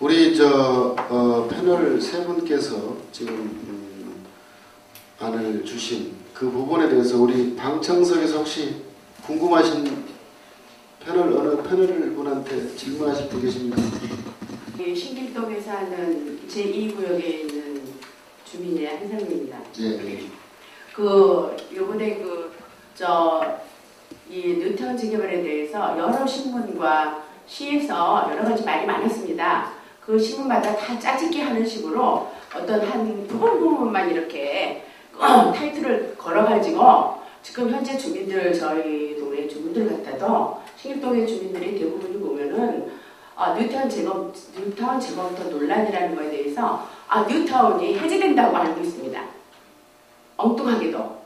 우리 패널 세 분께서 지금 안을 주신 그 부분에 대해서 우리 방청석에서 혹시 궁금하신 어느 패널 분한테 질문하실 분 계십니까? 신길동에 사는 제2구역에 있는 주민의 한상입니다. 예. 요번에 이 뉴타운 재개발에 대해서 여러 신문과 시에서 여러 가지 말이 많았습니다. 그 신문마다 다 짜집기 하는 식으로 어떤 한 부분만 이렇게 타이틀을 걸어가지고 지금 현재 주민들, 저희 동네 주민들 같아도 신길동의 주민들이 대부분이 보면은 뉴타운 재검토 논란이라는 거에 대해서 뉴타운이 해제된다고 알고 있습니다. 엉뚱하게도.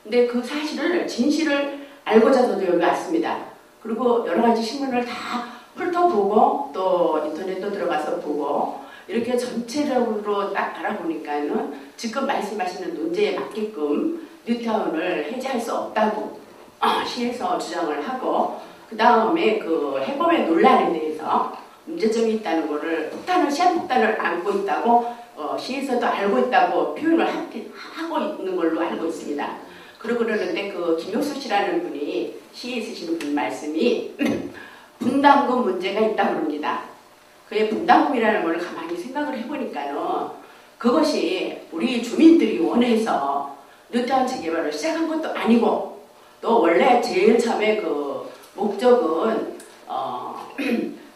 근데 그 사실을, 진실을 알고자 저도 여기 왔습니다. 그리고 여러 가지 신문을 다 훑어보고 또 인터넷도 들어가서 보고 이렇게 전체적으로 딱 알아보니까는 지금 말씀하시는 논제에 맞게끔 뉴타운을 해제할 수 없다고 시에서 주장을 하고, 그 다음에 그 해법의 논란에 대해서 문제점이 있다는 것을 시한폭탄을 안고 있다고 시에서도 알고 있다고 표현을 하고 있는 걸로 알고 있습니다. 그러는데 그 김효수 씨라는 분이 시에 쓰시는 분 말씀이 분담금 문제가 있다고 합니다. 그의 분담금이라는 걸 가만히 생각을 해보니까는 그것이 우리 주민들이 원해서 뉴타운 재개발을 시작한 것도 아니고, 또 원래 제일 처음에 그 목적은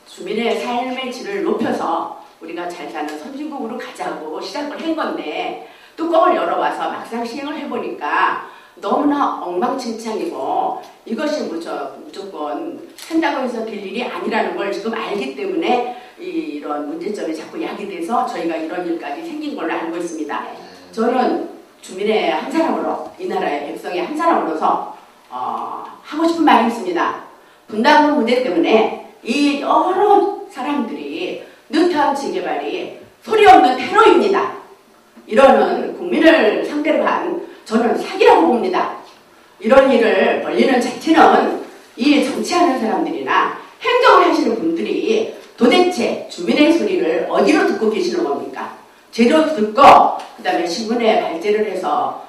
주민의 삶의 질을 높여서 우리가 잘 사는 선진국으로 가자고 시작을 한 건데, 뚜껑을 열어봐서 막상 시행을 해보니까 너무나 엉망진창이고 이것이 무조건 한다고 해서 될 일이 아니라는 걸 지금 알기 때문에 이런 문제점이 자꾸 야기돼서 저희가 이런 일까지 생긴 걸로 알고 있습니다. 저는 주민의 한 사람으로, 이 나라의 백성의 한 사람으로서 하고 싶은 말이 있습니다. 분담금 문제 때문에 이 여러 사람들이 뉴타운 재개발이 소리 없는 테러입니다. 이러는 국민을 상대로 한 저는 사기라고 봅니다. 이런 일을 벌리는 자체는 이 정치하는 사람들이나 행정을 하시는 분들이 도대체 주민의 소리를 어디로 듣고 계시는 겁니까? 제대로 듣고 그 다음에 신문에 발제를 해서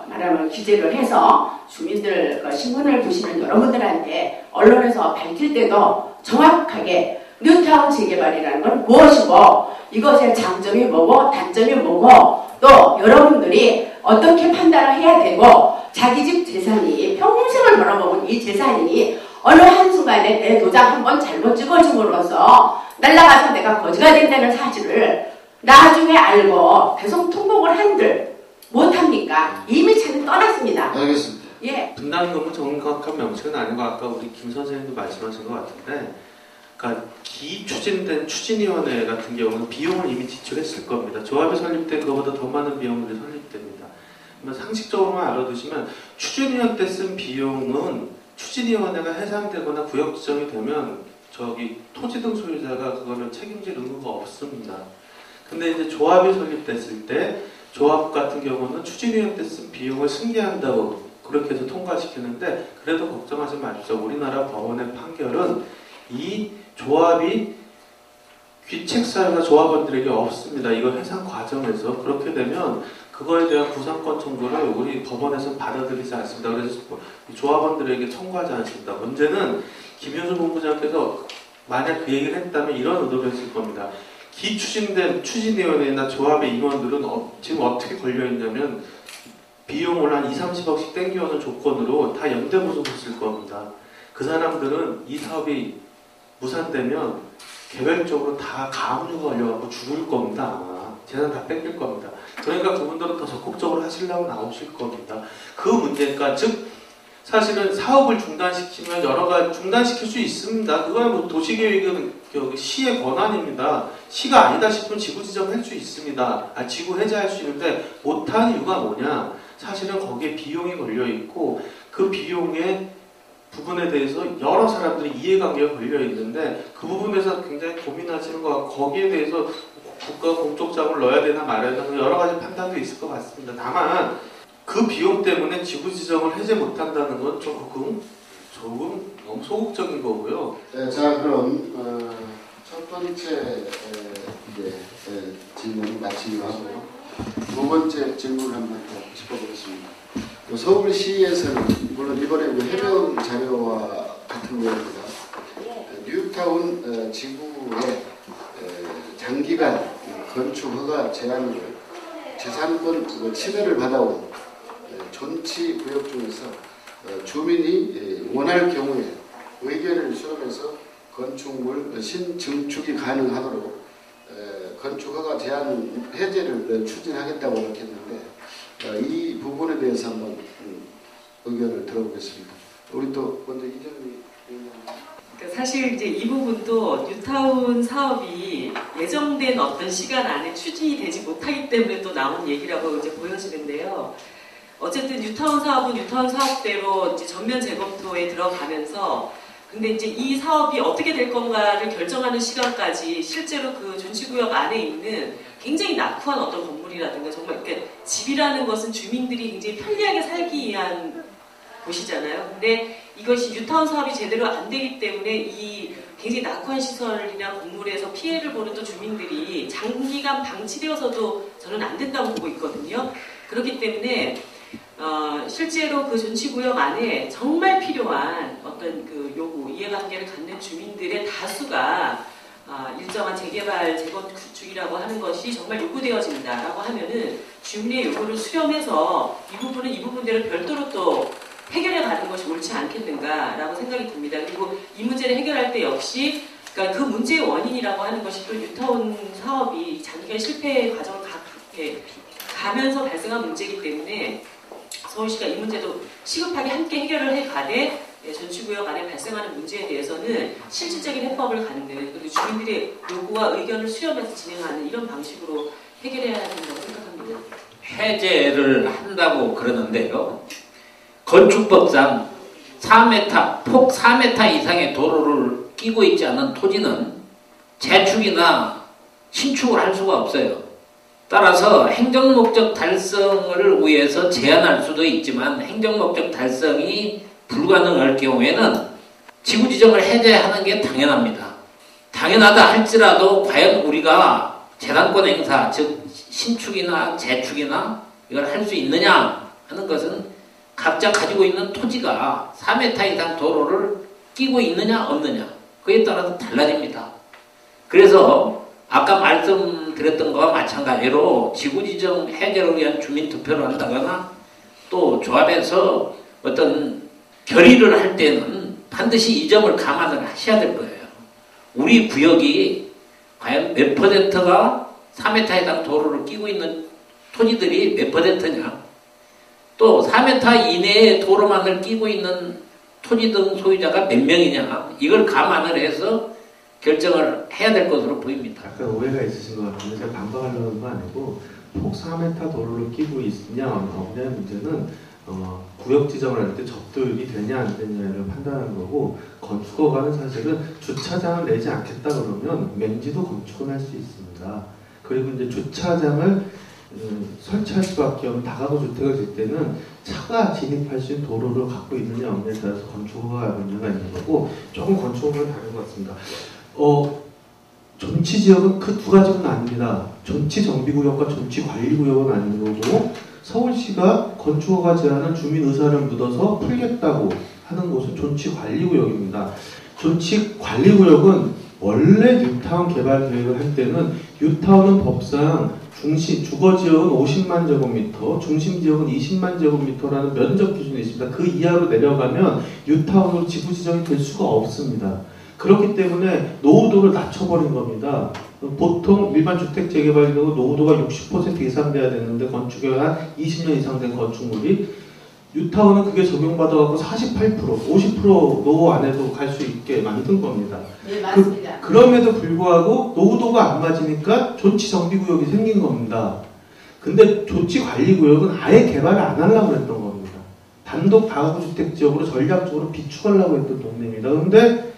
말하면 기재를 해서 주민들 신문을 보시는 여러분들한테 언론에서 밝힐 때도 정확하게 뉴타운 재개발이라는 건 무엇이고 이것의 장점이 뭐고 단점이 뭐고 또 여러분들이 어떻게 판단을 해야 되고 자기 집 재산이 평생을 벌어먹은 이 재산이 어느 한순간에 내 도장 한번 잘못 찍어줌으로써 날아가서 내가 거지가 된다는 사실을 나중에 알고 배송 통보를 한들 못합니까? 이미 차는 떠났습니다. 알겠습니다. 예. 분담금은 정확한 명칭은 아니고 아까 우리 김 선생님도 말씀하신 것 같은데, 그러니까 기추진된 추진위원회 같은 경우는 비용을 이미 지출했을 겁니다. 조합이 설립된 것보다 더 많은 비용들이 설립됩니다. 상식적으로만 알아두시면 추진위원 때 쓴 비용은 추진위원회가 해상되거나 구역 지정이 되면 토지 등 소유자가 그거를 책임질 의무가 없습니다. 근데 이제 조합이 설립됐을 때 조합 같은 경우는 추진위원 때 쓴 비용을 승계한다고 그렇게 해서 통과시키는데, 그래도 걱정하지 마십시오. 우리나라 법원의 판결은 이 조합이 귀책 사유가 조합원들에게 없습니다. 이거 해상 과정에서. 그렇게 되면 그거에 대한 구상권 청구를 우리 법원에서는 받아들이지 않습니다. 그래서 조합원들에게 청구하지 않습니다. 문제는 김효수 본부장께서 만약 그 얘기를 했다면 이런 의도를 했을 겁니다. 기추진된 추진위원회나 조합의 임원들은 지금 어떻게 걸려있냐면 비용을 한 20-30억씩 땡겨오는 조건으로 다 연대보증했을 겁니다. 그 사람들은 이 사업이 무산되면 개별적으로 다 가압류가 걸려갖고 죽을 겁니다. 아마. 재산 다 뺏길 겁니다. 그러니까 그분들은 더 적극적으로 하시려고 나오실 겁니다. 그 문제가 즉 사실은 사업을 중단시키면 여러 가지 중단시킬 수 있습니다. 그건 도시계획은 시의 권한입니다. 시가 아니다 싶으면 지구 지정할 수 있습니다. 지구 해제할 수 있는데 못하는 이유가 뭐냐? 사실은 거기에 비용이 걸려 있고 그 비용의 부분에 대해서 여러 사람들이 이해관계가 걸려 있는데 그 부분에서 굉장히 고민하시는 것 같고 거기에 대해서 국가 공적 자금을 넣어야 되나 말아야 되나 여러 가지 판단도 있을 것 같습니다. 다만 그 비용 때문에 지구 지정을 해제 못한다는 건 조금 너무 소극적인 거고요. 네, 자 그럼 첫 번째 질문을 마치기로 하고요. 두 번째 질문을 한번 더 짚어보겠습니다. 서울시에서는 물론 이번에 해변 자료와 같은 내용입니다. 뉴타운 지구의 장기간 건축 허가 제한을 재산권 침해를 받아온 존치 구역 중에서 주민이 원할 경우에 의견을 수렴해서 건축물 신증축이 가능하도록 건축허가 제한 해제를 추진하겠다고 이렇게 했는데 이 부분에 대해서 한번 의견을 들어보겠습니다. 우리 또 먼저 이정미 그러니까 사실 이제 이 부분도 뉴타운 사업이 예정된 어떤 시간 안에 추진이 되지 못하기 때문에 또 나온 얘기라고 이제 보여지는데요. 어쨌든 뉴타운 사업은 뉴타운 사업대로 이제 전면 재검토에 들어가면서 근데 이제 이 사업이 어떻게 될 건가를 결정하는 시간까지 실제로 그 존치구역 안에 있는 굉장히 낙후한 어떤 건물이라든가 정말 이렇게 집이라는 것은 주민들이 굉장히 편리하게 살기 위한 곳이잖아요. 근데 이것이 뉴타운 사업이 제대로 안 되기 때문에 이 굉장히 낙후한 시설이나 건물에서 피해를 보는 또 주민들이 장기간 방치되어서도 저는 안 된다고 보고 있거든요. 그렇기 때문에 실제로 그 존치구역 안에 정말 필요한 어떤 그 요구, 이해관계를 갖는 주민들의 다수가 일정한 재개발, 재건축이라고 하는 것이 정말 요구되어진다라고 하면은 주민의 요구를 수렴해서 이 부분은 이 부분대로 별도로 또 해결해 가는 것이 옳지 않겠는가라고 생각이 듭니다. 그리고 이 문제를 해결할 때 역시 그러니까 그 문제의 원인이라고 하는 것이 또 뉴타운 사업이 장기간 실패 과정을 가면서 발생한 문제이기 때문에 서울시가 이 문제도 시급하게 함께 해결을 해가되 존치구역 안에 발생하는 문제에 대해서는 실질적인 해법을 갖는 그리고 주민들의 요구와 의견을 수렴해서 진행하는 이런 방식으로 해결해야 한다고 생각합니다. 해제를 한다고 그러는데요. 건축법상 4m, 폭 4m 이상의 도로를 끼고 있지 않은 토지는 재축이나 신축을 할 수가 없어요. 따라서 행정목적 달성을 위해서 제한할 수도 있지만 행정목적 달성이 불가능할 경우에는 지구지정을 해제하는 게 당연합니다. 당연하다 할지라도 과연 우리가 재산권 행사, 즉 신축이나 재축이나 이걸 할 수 있느냐 하는 것은 각자 가지고 있는 토지가 4m 이상 도로를 끼고 있느냐 없느냐 그에 따라서 달라집니다. 그래서 아까 말씀드렸던 것과 마찬가지로 지구지정 해제를 위한 주민투표를 한다거나 또 조합에서 어떤 결의를 할 때는 반드시 이 점을 감안을 하셔야 될 거예요. 우리 구역이 과연 몇 퍼센트가 4m 이상 도로를 끼고 있는 토지들이 몇 퍼센트냐, 또 4m 이내의 도로만을 끼고 있는 토지 등 소유자가 몇 명이냐, 이걸 감안을 해서 결정을 해야 될 것으로 보입니다. 약간 오해가 있으신 것 같은데 제가 반박하려는 건 아니고 폭 4m 도로를 끼고 있냐 없냐의 문제는 구역 지정을 할 때 접도율이 되냐 안 되냐를 판단하는 거고, 건축허가는 사실은 주차장을 내지 않겠다 그러면 맹지도 건축은 할 수 있습니다. 그리고 이제 주차장을 설치할 수밖에 없는 다가구 주택을 질 때는 차가 진입할 수 있는 도로를 갖고 있느냐 없느냐에 따라서 건축허가 문제가 있는 거고, 조금 건축허가는 다른 것 같습니다. 존치지역은 그 두 가지는 아닙니다. 존치정비구역과 존치관리구역은 아닌 거고, 서울시가 건축허가 제한은 주민 의사를 묻어서 풀겠다고 하는 곳은 존치관리구역입니다. 존치관리구역은 원래 뉴타운 개발 계획을 할 때는 뉴타운은 법상 주거지역은 50만 제곱미터, 중심지역은 20만 제곱미터라는 면적 기준이 있습니다. 그 이하로 내려가면 뉴타운으로 지구 지정이 될 수가 없습니다. 그렇기 때문에 노후도를 낮춰버린 겁니다. 보통 일반 주택 재개발 경우 노후도가 60% 이상 돼야 되는데 건축에 한 20년 이상 된 건축물이, 뉴타운은 그게 적용받아갖고 48%, 50% 노후 안에도 갈 수 있게 만든 겁니다. 네, 맞습니다. 그럼에도 불구하고 노후도가 안 맞으니까 존치정비구역이 생긴 겁니다. 근데 존치관리구역은 아예 개발을 안 하려고 했던 겁니다. 단독 다가구주택 지역으로 전략적으로 비축하려고 했던 동네입니다. 근데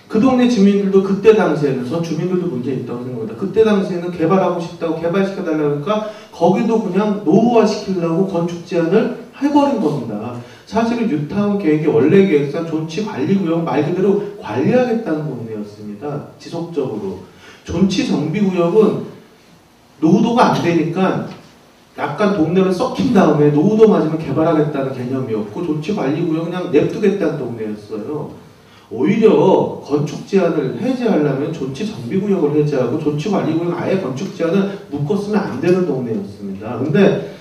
그 동네 주민들도 그때 당시에는, 전 주민들도 문제 있다고 생각합니다. 그때 당시에는 개발하고 싶다고 개발시켜달라고 하니까 거기도 그냥 노후화 시키려고 건축 제한을 해버린 겁니다. 사실은 뉴타운 계획의 원래 계획상 존치관리구역 말 그대로 관리하겠다는 동네였어요. 동네였습니다. 지속적으로. 존치정비구역은 노후도가 안 되니까 약간 동네를 썩힌 다음에 노후도 맞으면 개발하겠다는 개념이었고, 존치관리구역은 그냥 냅두겠다는 동네였어요. 오히려 건축 제한을 해제하려면 존치정비구역을 해제하고 존치관리구역 아예 건축 제한을 묶었으면 안 되는 동네였습니다. 근데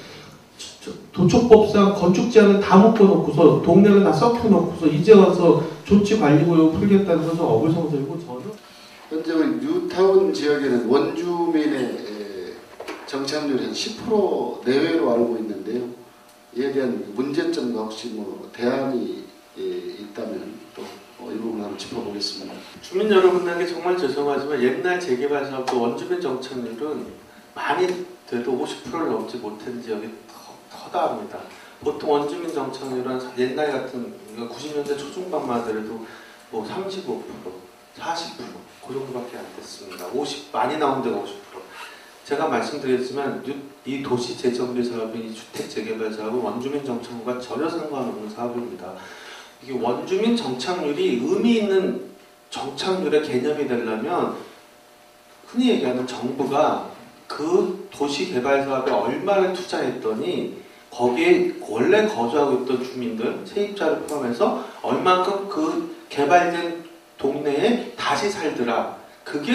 도초법상 건축 제한을 다 묶어놓고서 동네를 다 썩혀놓고서 이제 와서 존치관리구역을 풀겠다는 것은 어불성설이고, 저는 현재 우리 뉴타운 지역에는 원주민의 정착률이 한 10% 내외로 알고 있는데요. 이에 대한 문제점과 혹시 뭐 대안이 있다면 또 이 부분 한번 짚어보겠습니다. 주민 여러분에게 정말 죄송하지만 옛날 재개발 사업도 원주민 정착률은 많이 돼도 50%를 넘지 못한 지역이 허다합니다. 보통 원주민 정착률은 옛날 같은 90년대 초중반만 하더라도 뭐 35%, 40%, 그 정도밖에 안 됐습니다. 50 많이 나온 데가 50%. 제가 말씀드렸지만 이 도시 재정비 사업인 이 주택 재개발 사업은 원주민 정착률과 전혀 상관없는 사업입니다. 이게 원주민 정착률이 의미 있는 정착률의 개념이 되려면 흔히 얘기하는 정부가 그 도시 개발 사업에 얼마를 투자했더니 거기에 원래 거주하고 있던 주민들, 세입자를 포함해서 얼만큼 그 개발된 동네에 다시 살더라. 그게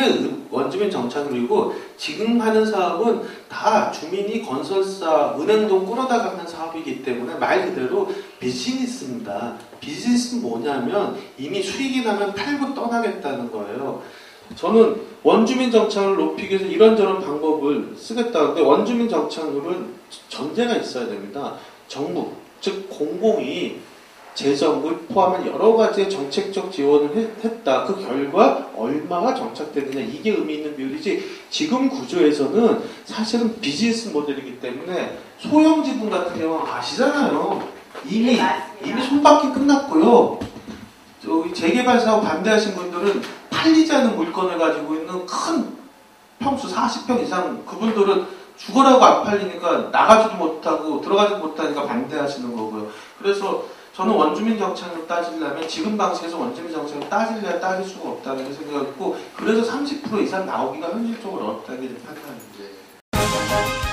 원주민 정착률이고, 지금 하는 사업은 다 주민이 건설사, 은행돈 끌어다가 하는 사업이기 때문에 말 그대로 비즈니스입니다. 비즈니스는 뭐냐면 이미 수익이 나면 팔고 떠나겠다는 거예요. 저는 원주민 정착률을 높이기 위해서 이런저런 방법을 쓰겠다는데, 원주민 정착률은 전제가 있어야 됩니다. 정부, 즉 공공이 재정을 포함한 여러 가지의 정책적 지원을 했다. 그 결과 얼마가 정착되느냐, 이게 의미 있는 비율이지, 지금 구조에서는 사실은 비즈니스 모델이기 때문에 소형 지분 같은 경우는 아시잖아요. 이미 손바퀴 끝났고요. 저기 재개발 사업 반대하신 분들은 팔리지 않은 물건을 가지고 있는 큰 평수 40평 이상, 그분들은 죽어라고 안 팔리니까 나가지도 못하고 들어가지도 못하니까 반대하시는 거고요. 그래서 저는 원주민 정착을 따지려면 지금 방식에서 원주민 정착을 따질 수가 없다는 생각을 했고, 그래서 30% 이상 나오기가 현실적으로 어렵다는 판단입니다.